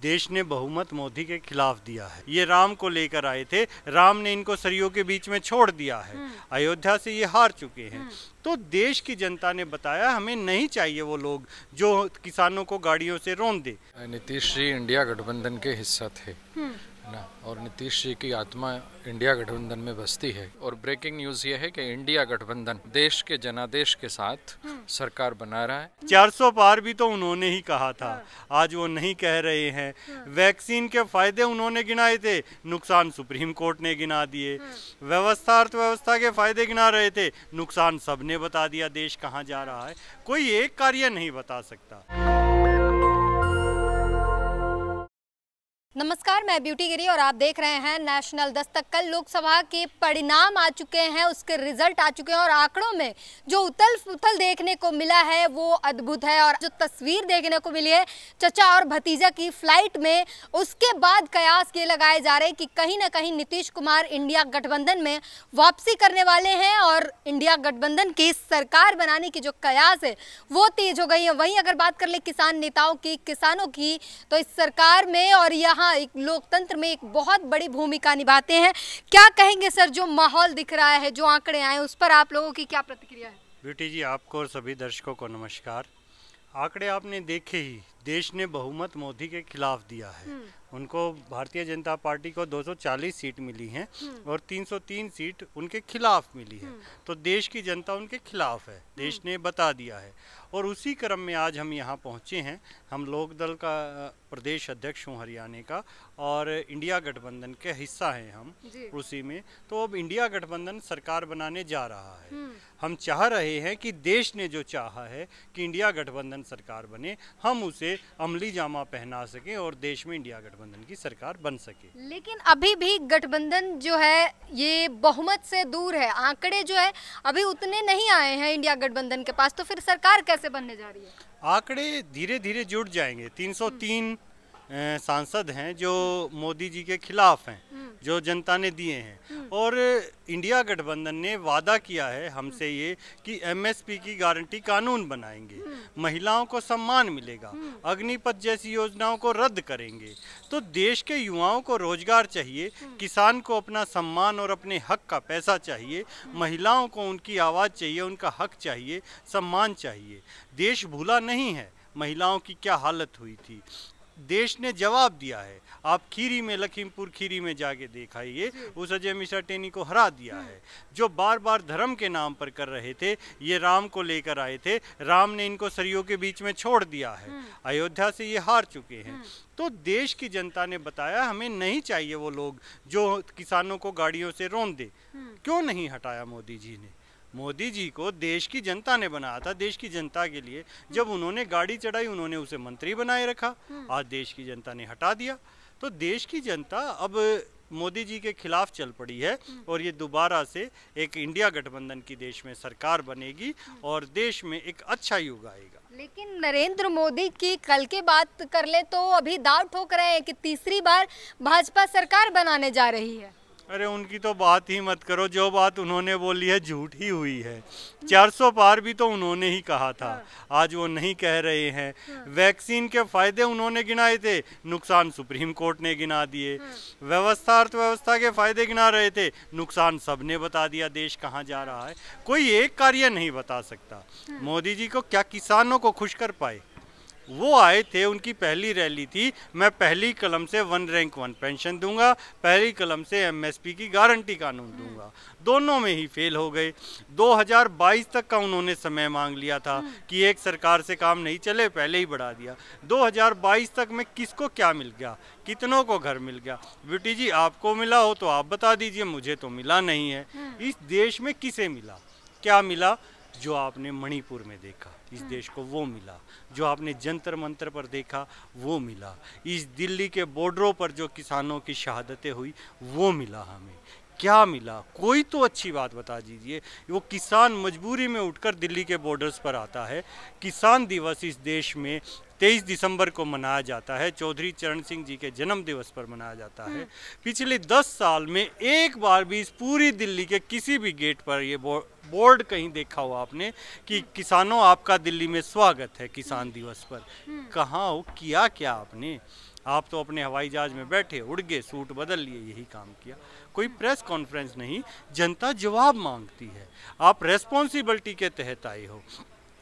देश ने बहुमत मोदी के खिलाफ दिया है। ये राम को लेकर आए थे, राम ने इनको सरियों के बीच में छोड़ दिया है। अयोध्या से ये हार चुके हैं। तो देश की जनता ने बताया हमें नहीं चाहिए वो लोग जो किसानों को गाड़ियों से रौंद दे। नीतीश जी इंडिया गठबंधन के हिस्सा थे ना, और नीतीश जी की आत्मा इंडिया गठबंधन में बसती है। और ब्रेकिंग न्यूज ये है कि इंडिया गठबंधन देश के जनादेश के साथ सरकार बना रहा है। 400 पार भी तो उन्होंने ही कहा था, आज वो नहीं कह रहे हैं। वैक्सीन के फायदे उन्होंने गिनाए थे, नुकसान सुप्रीम कोर्ट ने गिना दिए। व्यवस्था अर्थव्यवस्था के फायदे गिना रहे थे, नुकसान सबने बता दिया। देश कहाँ जा रहा है कोई एक कार्य नहीं बता सकता। नमस्कार, मैं ब्यूटी गिरी और आप देख रहे हैं नेशनल दस्तक। कल लोकसभा के परिणाम आ चुके हैं, उसके रिजल्ट आ चुके हैं और आंकड़ों में जो उथल पुथल देखने को मिला है वो अद्भुत है। और जो तस्वीर देखने को मिली है चचा और भतीजा की फ्लाइट में, उसके बाद कयास ये लगाए जा रहे हैं कि कहीं ना कहीं नीतीश कुमार इंडिया गठबंधन में वापसी करने वाले हैं और इंडिया गठबंधन की सरकार बनाने की जो कयास है वो तेज हो गई है। वहीं अगर बात कर ले किसान नेताओं की, किसानों की, तो इस सरकार में और यहाँ एक लोकतंत्र में एक बहुत बड़ी भूमिका निभाते हैं। क्या कहेंगे सर, जो माहौल दिख रहा है, जो आंकड़े आए, उस पर आप लोगों की क्या प्रतिक्रिया है? ब्यूटी जी, आपको और सभी दर्शकों को नमस्कार। आंकड़े आपने देखे ही, देश ने बहुमत मोदी के खिलाफ दिया है। उनको भारतीय जनता पार्टी को 240 सीट मिली हैं और 303 सीट उनके खिलाफ मिली है। तो देश की जनता उनके खिलाफ है, देश ने बता दिया है। और उसी क्रम में आज हम यहाँ पहुँचे हैं। हम लोक दल का प्रदेश अध्यक्ष हूँ हरियाणा का, और इंडिया गठबंधन के हिस्सा हैं हम उसी में। तो अब इंडिया गठबंधन सरकार बनाने जा रहा है। हम चाह रहे हैं कि देश ने जो चाहा है कि इंडिया गठबंधन सरकार बने, हम उसे अमली जामा पहना सकें और देश में इंडिया गठबंधन की सरकार बन सके। लेकिन अभी भी गठबंधन जो है ये बहुमत से दूर है। आंकड़े जो है अभी उतने नहीं आए हैं इंडिया गठबंधन के पास, तो फिर सरकार कैसे बनने जा रही है? आंकड़े धीरे धीरे जुड़ जाएंगे। 303 सांसद हैं जो मोदी जी के खिलाफ हैं, जो जनता ने दिए हैं। और इंडिया गठबंधन ने वादा किया है हमसे ये कि एमएसपी की गारंटी कानून बनाएंगे, महिलाओं को सम्मान मिलेगा, अग्निपथ जैसी योजनाओं को रद्द करेंगे। तो देश के युवाओं को रोजगार चाहिए, किसान को अपना सम्मान और अपने हक का पैसा चाहिए, महिलाओं को उनकी आवाज़ चाहिए, उनका हक चाहिए, सम्मान चाहिए। देश भूला नहीं है महिलाओं की क्या हालत हुई थी। देश ने जवाब दिया है। आप खीरी में, लखीमपुर खीरी में जाके दिखाइए, उस अजय मिश्रा टेनी को हरा दिया है। जो बार बार धर्म के नाम पर कर रहे थे, ये राम को लेकर आए थे, राम ने इनको सरियों के बीच में छोड़ दिया है। अयोध्या से ये हार चुके हैं। तो देश की जनता ने बताया हमें नहीं चाहिए वो लोग जो किसानों को गाड़ियों से रौंद दे। क्यों नहीं हटाया मोदी जी ने? मोदी जी को देश की जनता ने बनाया था, देश की जनता के लिए। जब उन्होंने गाड़ी चढ़ाई, उन्होंने उसे मंत्री बनाए रखा। आज देश की जनता ने हटा दिया। तो देश की जनता अब मोदी जी के खिलाफ चल पड़ी है और ये दोबारा से एक इंडिया गठबंधन की देश में सरकार बनेगी और देश में एक अच्छा युग आएगा। लेकिन नरेंद्र मोदी की कल की बात कर ले तो अभी दाव ठोक रहे हैं कि तीसरी बार भाजपा सरकार बनाने जा रही है। अरे उनकी तो बात ही मत करो, जो बात उन्होंने बोली है झूठ ही हुई है। 400 पार भी तो उन्होंने ही कहा था, आज वो नहीं कह रहे हैं। वैक्सीन के फायदे उन्होंने गिनाए थे, नुकसान सुप्रीम कोर्ट ने गिना दिए। व्यवस्था अर्थव्यवस्था के फायदे गिना रहे थे, नुकसान सबने बता दिया। देश कहाँ जा रहा है कोई एक कार्य नहीं बता सकता। मोदी जी को क्या किसानों को खुश कर पाए? वो आए थे, उनकी पहली रैली थी, मैं पहली कलम से 1 रैंक 1 पेंशन दूंगा, पहली कलम से एमएसपी की गारंटी कानून दूंगा। दोनों में ही फेल हो गए। 2022 तक का उन्होंने समय मांग लिया था कि एक सरकार से काम नहीं चले, पहले ही बढ़ा दिया। 2022 तक में किसको क्या मिल गया, कितनों को घर मिल गया? ब्यूटी जी, आपको मिला हो तो आप बता दीजिए, मुझे तो मिला नहीं है। इस देश में किसे मिला? क्या मिला? जो आपने मणिपुर में देखा, इस देश को वो मिला। जो आपने जंतर मंतर पर देखा, वो मिला। इस दिल्ली के बॉर्डरों पर जो किसानों की शहादतें हुई, वो मिला। हमें क्या मिला? कोई तो अच्छी बात बता दीजिए। वो किसान मजबूरी में उठकर दिल्ली के बॉर्डर्स पर आता है। किसान दिवस इस देश में 23 दिसंबर को मनाया जाता है, चौधरी चरण सिंह जी के जन्म दिवस पर मनाया जाता है। पिछले 10 साल में एक बार भी इस पूरी दिल्ली के किसी भी गेट पर ये बोर्ड कहीं देखा हो आपने कि किसानों आपका दिल्ली में स्वागत है किसान दिवस पर? कहाँ हो? किया क्या आपने? आप तो अपने हवाई जहाज में बैठे, उड़ गए, सूट बदल लिए, यही काम किया। कोई प्रेस कॉन्फ्रेंस नहीं, जनता जवाब मांगती है। आप रेस्पॉन्सिबिलिटी के तहत आए हो,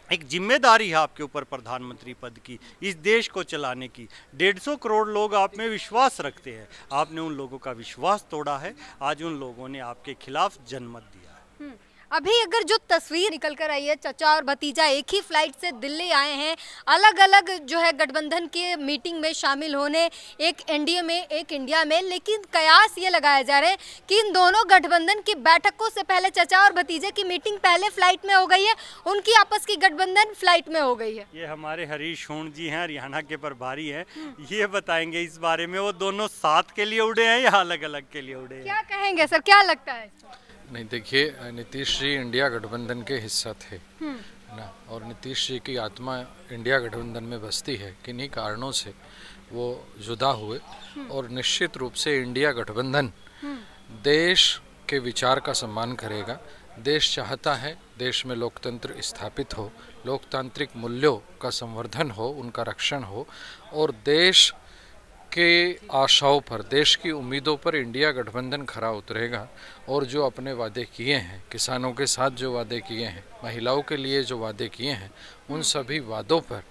एक जिम्मेदारी है आपके ऊपर प्रधानमंत्री पद की, इस देश को चलाने की। 150 करोड़ लोग आप में विश्वास रखते हैं, आपने उन लोगों का विश्वास तोड़ा है। आज उन लोगों ने आपके खिलाफ जनमत दिया है। अभी अगर जो तस्वीर निकल कर आई है, चचा और भतीजा एक ही फ्लाइट से दिल्ली आए हैं, अलग अलग जो है गठबंधन के मीटिंग में शामिल होने, एक एनडीए में एक इंडिया में, लेकिन कयास ये लगाया जा रहा है कि इन दोनों गठबंधन की बैठकों से पहले चचा और भतीजे की मीटिंग पहले फ्लाइट में हो गई है, उनकी आपस की गठबंधन फ्लाइट में हो गई है। ये हमारे हरीश होंड जी हैं, हरियाणा के प्रभारी हैं, ये बताएंगे इस बारे में। वो दोनों साथ के लिए उड़े हैं या अलग अलग के लिए उड़े हैं? क्या कहेंगे सर, क्या लगता है? नहीं, देखिए, नीतीश जी इंडिया गठबंधन के हिस्सा थे ना, और नीतीश जी की आत्मा इंडिया गठबंधन में बसती है। किन्हीं कारणों से वो जुदा हुए, और निश्चित रूप से इंडिया गठबंधन देश के विचार का सम्मान करेगा। देश चाहता है देश में लोकतंत्र स्थापित हो, लोकतांत्रिक मूल्यों का संवर्धन हो, उनका रक्षण हो, और देश के आशाओं पर, देश की उम्मीदों पर इंडिया गठबंधन खरा उतरेगा। और जो अपने वादे किए हैं, किसानों के साथ जो वादे किए हैं, महिलाओं के लिए जो वादे किए हैं, उन सभी वादों पर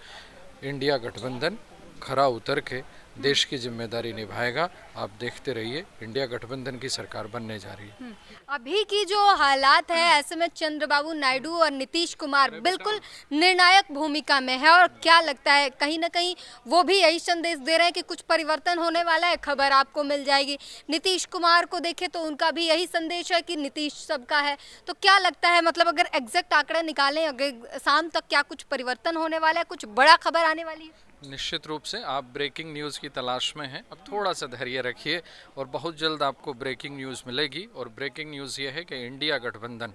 इंडिया गठबंधन खरा उतर के देश की जिम्मेदारी निभाएगा। आप देखते रहिए, इंडिया गठबंधन की सरकार बनने जा रही है। अभी की जो हालात है, ऐसे में चंद्रबाबू नायडू और नीतीश कुमार बिल्कुल निर्णायक भूमिका में है, और क्या लगता है कहीं ना कहीं वो भी यही संदेश दे रहे हैं कि कुछ परिवर्तन होने वाला है, खबर आपको मिल जाएगी। नीतीश कुमार को देखें तो उनका भी यही संदेश है कि नीतीश सबका है। तो क्या लगता है, मतलब अगर एग्जैक्ट आंकड़े निकालें, अगर शाम तक क्या कुछ परिवर्तन होने वाला है, कुछ बड़ा खबर आने वाली है? निश्चित रूप से आप ब्रेकिंग न्यूज़ की तलाश में हैं, अब थोड़ा सा धैर्य रखिए और बहुत जल्द आपको ब्रेकिंग न्यूज़ मिलेगी। और ब्रेकिंग न्यूज़ ये है कि इंडिया गठबंधन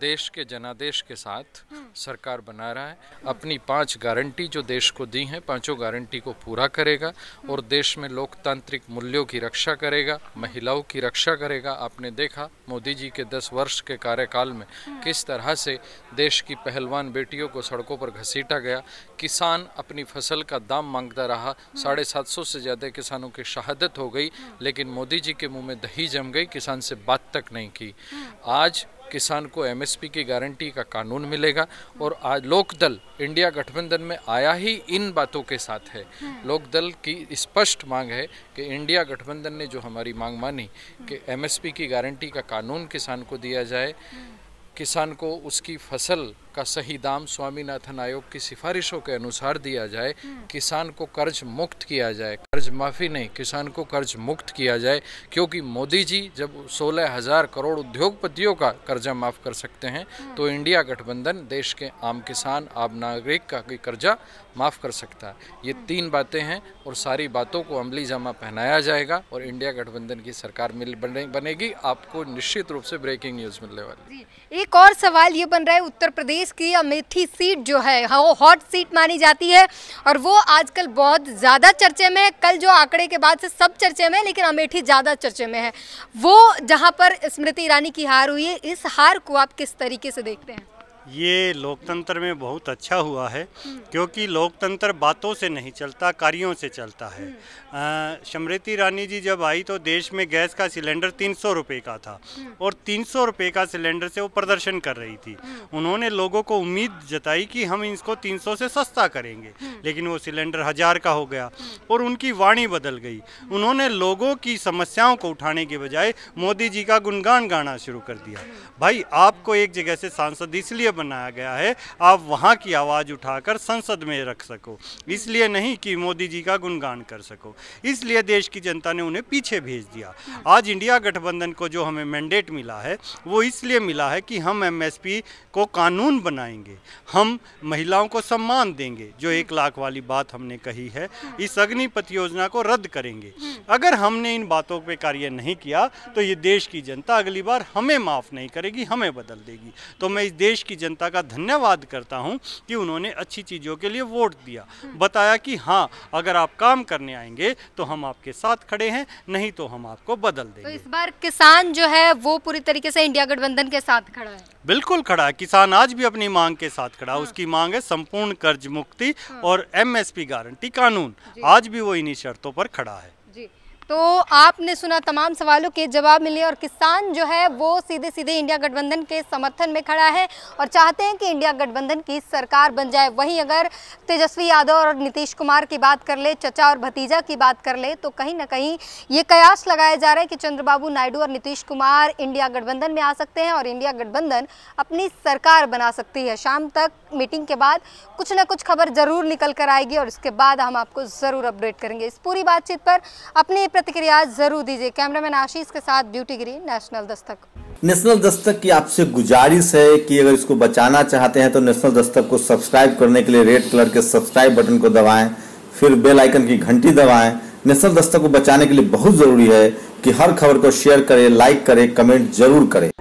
देश के जनादेश के साथ सरकार बना रहा है। अपनी 5 गारंटी जो देश को दी हैं, 5 गारंटी को पूरा करेगा, और देश में लोकतांत्रिक मूल्यों की रक्षा करेगा, महिलाओं की रक्षा करेगा। आपने देखा मोदी जी के 10 वर्ष के कार्यकाल में किस तरह से देश की पहलवान बेटियों को सड़कों पर घसीटा गया। किसान अपनी फसल का दाम मांगता रहा, 750 से ज़्यादा किसानों की शहादत हो गई, लेकिन मोदी जी के मुंह में दही जम गई, किसान से बात तक नहीं की। आज किसान को एमएसपी की गारंटी का कानून मिलेगा, और आज लोकदल इंडिया गठबंधन में आया ही इन बातों के साथ है। लोकदल की स्पष्ट मांग है कि इंडिया गठबंधन ने जो हमारी मांग मानी कि एमएसपी की गारंटी का कानून किसान को दिया जाए, किसान को उसकी फसल का सही दाम स्वामीनाथन आयोग की सिफारिशों के अनुसार दिया जाए, किसान को कर्ज मुक्त किया जाए, कर्ज माफ़ी नहीं, किसान को कर्ज मुक्त किया जाए। क्योंकि मोदी जी जब 16,000 करोड़ उद्योगपतियों का कर्जा माफ़ कर सकते हैं, तो इंडिया गठबंधन देश के आम किसान, आम नागरिक का कोई कर्जा माफ़ कर सकता है। ये 3 बातें हैं, और सारी बातों को अमली जामा पहनाया जाएगा, और इंडिया गठबंधन की सरकार बनेगी। आपको निश्चित रूप से ब्रेकिंग न्यूज़ मिलने वाली। एक और सवाल ये बन रहा है, उत्तर प्रदेश की अमेठी सीट जो है, वो हॉट सीट मानी जाती है, और वो आजकल बहुत ज़्यादा चर्चे में है। कल जो आंकड़े के बाद से सब चर्चे में है, लेकिन अमेठी ज़्यादा चर्चे में है। वो जहां पर स्मृति ईरानी की हार हुई है, इस हार को आप किस तरीके से देखते हैं? ये लोकतंत्र में बहुत अच्छा हुआ है, क्योंकि लोकतंत्र बातों से नहीं चलता, कार्यों से चलता है। स्मृति ईरानी जी जब आई तो देश में गैस का सिलेंडर 300 रुपये का था, और 300 रुपये का सिलेंडर से वो प्रदर्शन कर रही थी। उन्होंने लोगों को उम्मीद जताई कि हम इसको 300 से सस्ता करेंगे, लेकिन वो सिलेंडर 1000 का हो गया, और उनकी वाणी बदल गई। उन्होंने लोगों की समस्याओं को उठाने के बजाय मोदी जी का गुणगान गाना शुरू कर दिया। भाई, आपको एक जगह से सांसद इसलिए बनाया गया है, आप वहाँ की आवाज़ उठाकर संसद में रख सको, इसलिए नहीं कि मोदी जी का गुणगान कर सको। इसलिए देश की जनता ने उन्हें पीछे भेज दिया। आज इंडिया गठबंधन को जो हमें मैंडेट मिला है, वो इसलिए मिला है कि हम एमएसपी को कानून बनाएंगे, हम महिलाओं को सम्मान देंगे, जो 1 लाख वाली बात हमने कही है, इस अग्निपथ योजना को रद्द करेंगे। अगर हमने इन बातों पे कार्य नहीं किया तो ये देश की जनता अगली बार हमें माफ़ नहीं करेगी, हमें बदल देगी। तो मैं इस देश की जनता का धन्यवाद करता हूं कि उन्होंने अच्छी चीज़ों के लिए वोट दिया, बताया कि हाँ अगर आप काम करने आएंगे तो हम आपके साथ खड़े हैं, नहीं तो हम आपको बदल देंगे। तो इस बार किसान जो है वो पूरी तरीके से इंडिया गठबंधन के साथ खड़ा है। बिल्कुल खड़ा है, किसान आज भी अपनी मांग के साथ खड़ा है। उसकी मांग है संपूर्ण कर्ज मुक्ति और MSP गारंटी कानून, आज भी वो इन्हीं शर्तों पर खड़ा है। जी, तो आपने सुना तमाम सवालों के जवाब मिले और किसान जो है वो सीधे सीधे इंडिया गठबंधन के समर्थन में खड़ा है और चाहते हैं कि इंडिया गठबंधन की सरकार बन जाए। वहीं अगर तेजस्वी यादव और नीतीश कुमार की बात कर ले, चचा और भतीजा की बात कर ले, तो कहीं ना कहीं ये कयास लगाया जा रहा है कि चंद्रबाबू नायडू और नीतीश कुमार इंडिया गठबंधन में आ सकते हैं और इंडिया गठबंधन अपनी सरकार बना सकती है। शाम तक मीटिंग के बाद कुछ ना कुछ खबर जरूर निकल कर आएगी और इसके बाद हम आपको ज़रूर अपडेट करेंगे। इस पूरी बातचीत पर अपनी प्रतिक्रिया जरूर दीजिए। कैमरामैन आशीष के साथ ब्यूटी गिरी, नेशनल दस्तक। नेशनल दस्तक की आपसे गुजारिश है कि अगर इसको बचाना चाहते हैं तो नेशनल दस्तक को सब्सक्राइब करने के लिए रेड कलर के सब्सक्राइब बटन को दबाएं, फिर बेल आइकन की घंटी दबाएं। नेशनल दस्तक को बचाने के लिए बहुत जरूरी है कि हर खबर को शेयर करें, लाइक करें, कमेंट जरूर करें।